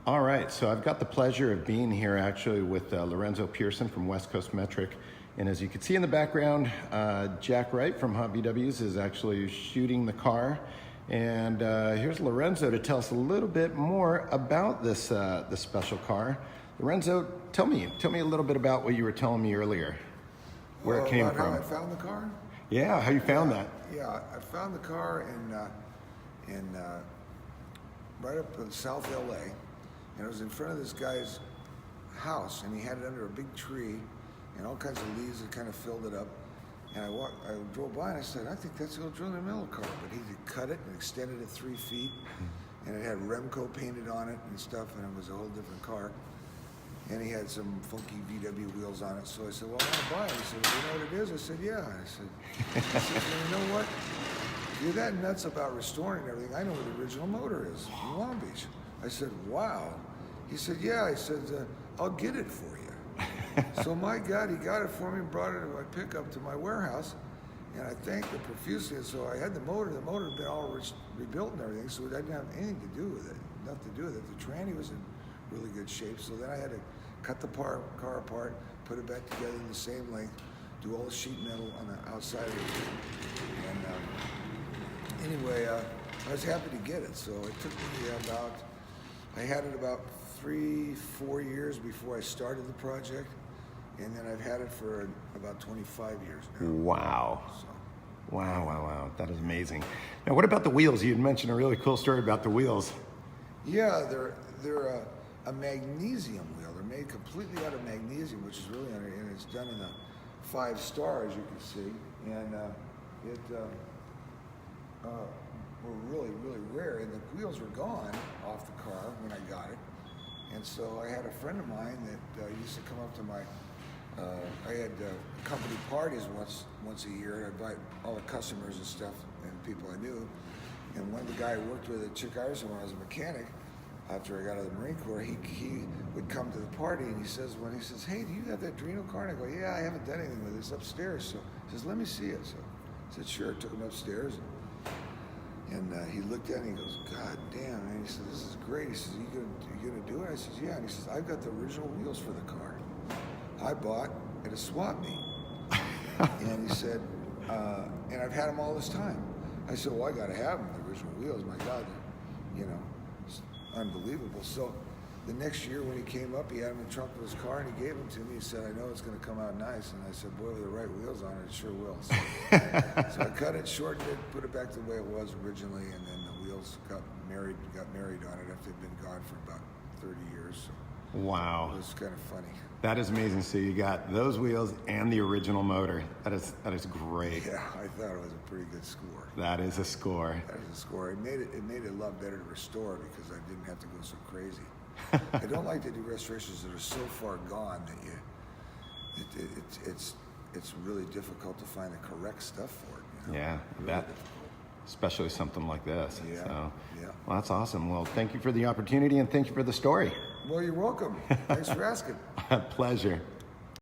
All right, so I've got the pleasure of being here actually with Lorenzo Pearson from West Coast Metric. And as you can see in the background, Jack Wright from Hot VWs is actually shooting the car. And here's Lorenzo to tell us a little bit more about this special car. Lorenzo, tell me a little bit about what you were telling me earlier, where it came from. How I found the car? Yeah, how you found that? Yeah, I found the car in right up in South LA, and it was in front of this guy's house, and he had it under a big tree, and all kinds of leaves that kind of filled it up. And I drove by and I said, I think that's the old Drino car. But he had cut it and extended it 3 feet, and it had Remco painted on it and stuff, and it was a whole different car. And he had some funky VW wheels on it. So I said, well, I want to buy it. He said, well, you know what it is? I said, yeah. I said, well, you know what? If you're that nuts about restoring everything, I know where the original motor is in Long Beach. I said, wow. He said, yeah. I said, I'll get it for you. So my God, he got it for me and brought it in my pickup to my warehouse. And I thanked him profusely. So I had the motor. The motor had been all rebuilt and everything, so it didn't have anything to do with it. Nothing to do with it. The tranny was in really good shape. So then I had to cut the car apart, put it back together in the same length, do all the sheet metal on the outside of it. And anyway, I was happy to get it. So it took me I had it about 3-4 years before I started the project. And then I've had it for about 25 years now. Wow. So. Wow. That is amazing. Now, what about the wheels? You had mentioned a really cool story about the wheels. Yeah, they're a magnesium wheel. They're made completely out of magnesium, which is really, and it's done in a 5-star, as you can see. And were really, really rare. And the wheels were gone off the car when I got it. And so I had a friend of mine that used to come up to my I had company parties once a year, and I'd invite all the customers and stuff and people I knew. And one of the guy I worked with at Chick Iverson when I was a mechanic, after I got out of the Marine Corps, he would come to the party and he says, hey, do you have that Drino car? And I go, yeah, I haven't done anything with it. It's upstairs. So he says, let me see it. So I said, sure. Took him upstairs. And he looked at it and he goes, God damn, man. He said, this is great. He says, you gonna do it? I said, yeah. And he says, I've got the original wheels for the car. I bought at a swap meet. And he said, and I've had them all this time. I said, well, I gotta have them, the original wheels. My God, it's unbelievable. So the next year when he came up, he had them in the trunk of his car and he gave them to me. He said, I know it's gonna come out nice. And I said, boy, with the right wheels on it, it sure will. So I cut it, shortened it, put it back the way it was originally, and then the wheels got married on it after they'd been gone for about 30 years. So. Wow. It was kind of funny. That is amazing. So you got those wheels and the original motor. That is great. Yeah, I thought it was a pretty good score. That is a score. That is a score. It made it a lot better to restore because I didn't have to go so crazy. I don't like to do restorations that are so far gone that it's really difficult to find the correct stuff for it. Yeah, really that. Especially something like this. Yeah, so, yeah. Well, that's awesome. Well, thank you for the opportunity and thank you for the story. Well, you're welcome. Thanks for asking. Pleasure.